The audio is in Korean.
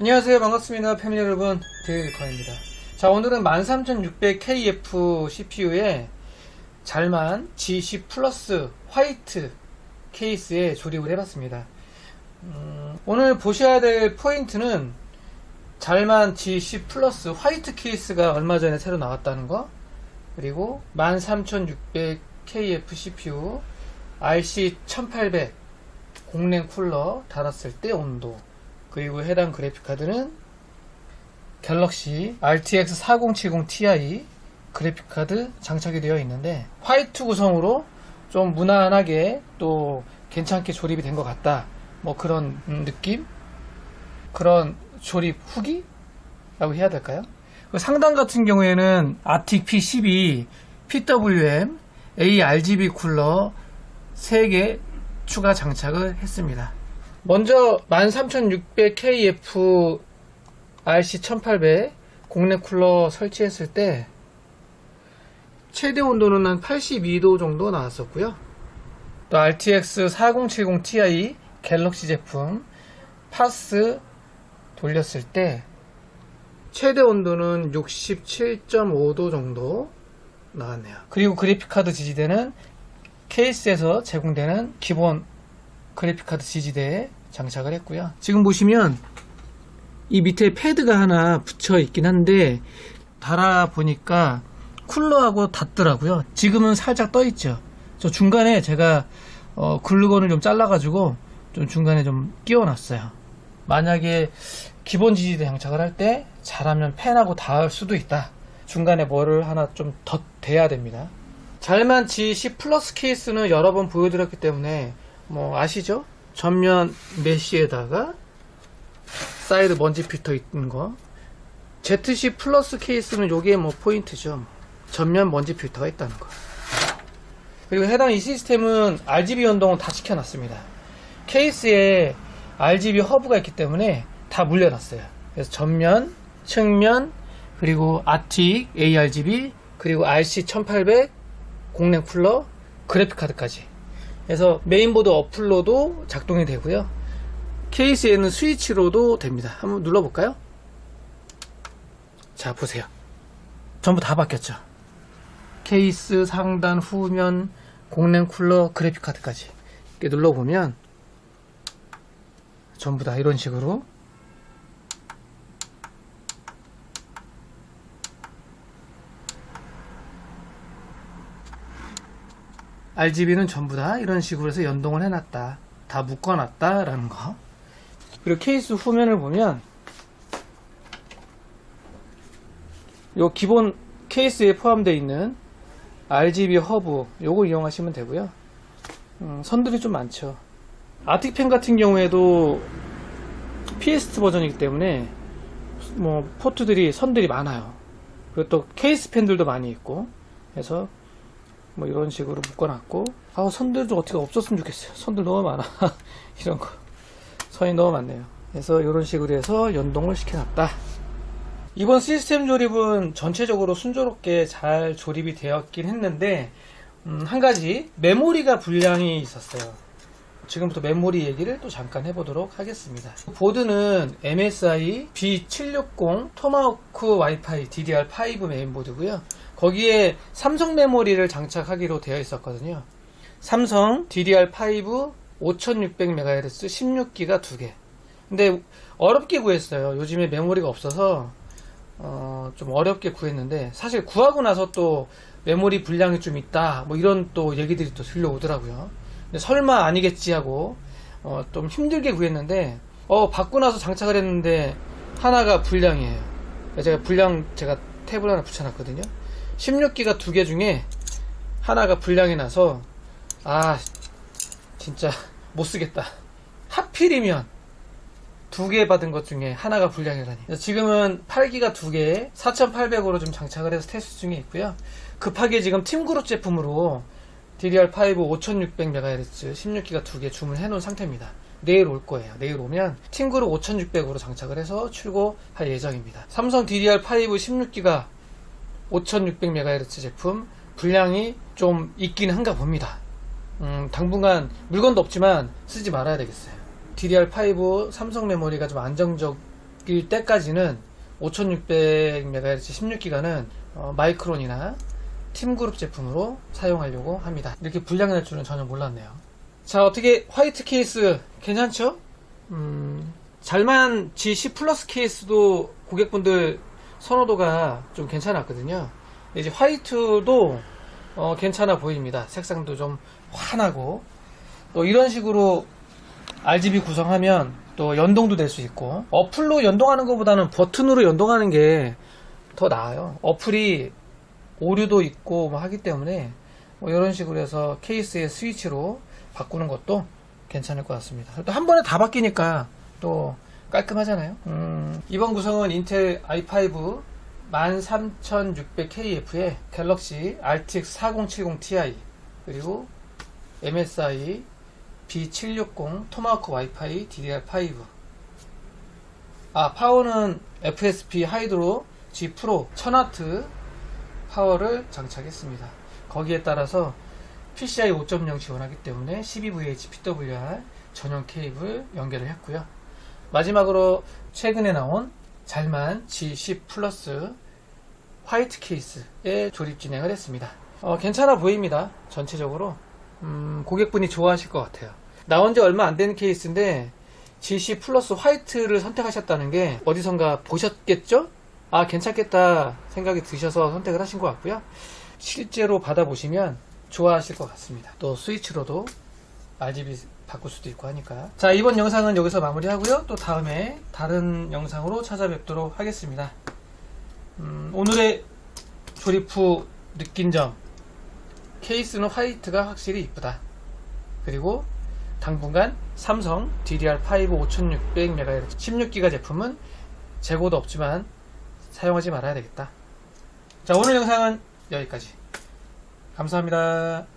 안녕하세요, 반갑습니다 패밀리 여러분, 데일리커입니다. 자, 오늘은 13600KF CPU에 잘만 G10 플러스 화이트 케이스에 조립을 해봤습니다. 오늘 보셔야 될 포인트는 잘만 G10 플러스 화이트 케이스가 얼마 전에 새로 나왔다는 거, 그리고 13600KF CPU RC1800 공랭 쿨러 달았을 때 온도, 그리고 해당 그래픽카드는 갤럭시 RTX 4070 Ti 그래픽카드 장착이 되어 있는데, 화이트 구성으로 좀 무난하게 또 괜찮게 조립이 된 것 같다, 뭐 그런 느낌? 그런 조립 후기? 라고 해야 될까요? 상단 같은 경우에는 아틱 P12 PWM ARGB 쿨러 3개 추가 장착을 했습니다. 먼저 13600KF RC1800 공랭 쿨러 설치했을 때 최대 온도는 한 82도 정도 나왔었고요. 또 RTX 4070 Ti 갤럭시 제품 파스 돌렸을 때 최대 온도는 67.5도 정도 나왔네요. 그리고 그래픽카드 지지대는 케이스에서 제공되는 기본 그래픽카드 지지대에 장착을 했고요. 지금 보시면 이 밑에 패드가 하나 붙여 있긴 한데 달아 보니까 쿨러하고 닿더라고요. 지금은 살짝 떠 있죠. 저 중간에 제가 글루건을 좀 잘라 가지고 좀 중간에 좀 끼워 놨어요. 만약에 기본 지지대 장착을 할 때 잘하면 펜하고 닿을 수도 있다. 중간에 뭐를 하나 좀 더 대야 됩니다. 잘만 G10 플러스 케이스는 여러 번 보여드렸기 때문에 뭐 아시죠? 전면 메쉬에다가 사이드 먼지 필터 있는 거. Z10 플러스 케이스는 요게 뭐 포인트죠. 전면 먼지 필터가 있다는 거. 그리고 해당 이 시스템은 RGB 연동을 다 시켜놨습니다. 케이스에 RGB 허브가 있기 때문에 다 물려놨어요. 그래서 전면, 측면, 그리고 아틱 ARGB, 그리고 RC1800 공랭 쿨러, 그래픽카드까지. 그래서 메인보드 어플로도 작동이 되고요. 케이스에는 스위치로도 됩니다. 한번 눌러볼까요? 자, 보세요. 전부 다 바뀌었죠. 케이스, 상단, 후면, 공랭 쿨러, 그래픽카드까지 이렇게 눌러보면 전부 다 이런 식으로 RGB는 전부 다 이런 식으로 해서 연동을 해놨다, 다 묶어놨다 라는 거. 그리고 케이스 후면을 보면 요 기본 케이스에 포함되어 있는 RGB 허브, 요거 이용하시면 되고요. 선들이 좀 많죠. 아틱펜 같은 경우에도 PS 버전이기 때문에 뭐 포트들이, 선들이 많아요. 그리고 또 케이스 펜들도 많이 있고, 그래서 뭐 이런 식으로 묶어놨고, 선들도 어떻게 없었으면 좋겠어요. 선들 너무 많아. 이런 거 선이 너무 많네요. 그래서 이런 식으로 해서 연동을 시켜놨다. 이번 시스템 조립은 전체적으로 순조롭게 잘 조립이 되었긴 했는데, 한 가지 메모리가 불량이 있었어요. 지금부터 메모리 얘기를 또 잠깐 해보도록 하겠습니다. 보드는 MSI B760 토마호크 와이파이 DDR5 메인보드고요. 거기에 삼성 메모리를 장착하기로 되어 있었거든요. 삼성 DDR5 5600MHz 16기가 2개. 근데 어렵게 구했어요. 요즘에 메모리가 없어서 좀 어렵게 구했는데, 사실 구하고 나서 또 메모리 불량이 좀 있다, 뭐 이런 또 얘기들이 또 들려오더라고요. 근데 설마 아니겠지 하고 좀 힘들게 구했는데, 받고 나서 장착을 했는데 하나가 불량이에요. 제가 탭을 하나 붙여놨거든요. 16기가 2개 중에 하나가 불량이 나서 진짜 못쓰겠다. 하필이면 2개 받은 것 중에 하나가 불량이라니. 지금은 8기가 2개에 4800으로 좀 장착을 해서 테스트 중에 있고요. 급하게 지금 팀그룹 제품으로 DDR5 5600MHz 16기가 2개 주문해 놓은 상태입니다. 내일 올 거예요. 내일 오면 팀그룹 5600으로 장착을 해서 출고할 예정입니다. 삼성 DDR5 16기가 5600MHz 제품 분량이 좀 있긴 한가 봅니다. 당분간 물건도 없지만 쓰지 말아야 되겠어요. DDR5 삼성 메모리가 좀 안정적 바뀔 때까지는 5600MHz 16기가는 마이크론이나 팀그룹 제품으로 사용하려고 합니다. 이렇게 불량이 날 줄은 전혀 몰랐네요. 자, 어떻게 화이트 케이스 괜찮죠? 잘만 G10 플러스 케이스도 고객분들 선호도가 좀 괜찮았거든요. 이제 화이트도 괜찮아 보입니다. 색상도 좀 환하고, 또 이런 식으로 RGB 구성하면 또 연동도 될 수 있고, 어플로 연동하는 것보다는 버튼으로 연동하는 게 더 나아요. 어플이 오류도 있고 뭐 하기 때문에 이런 식으로 해서 케이스의 스위치로 바꾸는 것도 괜찮을 것 같습니다. 또 한 번에 다 바뀌니까 또 깔끔하잖아요. 이번 구성은 인텔 i5 13600KF에 갤럭시 RTX 4070 Ti, 그리고 MSI B760 토마호크 와이파이 DDR5, 파워는 FSP 하이드로 G 프로 1000W 파워를 장착했습니다. 거기에 따라서 PCI 5.0 지원하기 때문에 12VH PWR 전용 케이블 연결을 했고요. 마지막으로 최근에 나온 잘만 G10 플러스 화이트 케이스에 조립 진행을 했습니다. 괜찮아 보입니다. 전체적으로 고객분이 좋아하실 것 같아요. 나온 지 얼마 안 되는 케이스인데 G10 플러스 화이트를 선택하셨다는 게 어디선가 보셨겠죠? 괜찮겠다 생각이 드셔서 선택을 하신 것 같고요. 실제로 받아보시면 좋아하실 것 같습니다. 또 스위치로도 RGB 바꿀 수도 있고 하니까. 자, 이번 영상은 여기서 마무리하고요. 또 다음에 다른 영상으로 찾아뵙도록 하겠습니다. 오늘의 조립 후 느낀 점, 케이스는 화이트가 확실히 이쁘다. 그리고 당분간 삼성 DDR5 5600MHz 16기가 제품은 재고도 없지만 사용하지 말아야 되겠다. 자, 오늘 영상은 여기까지. 감사합니다.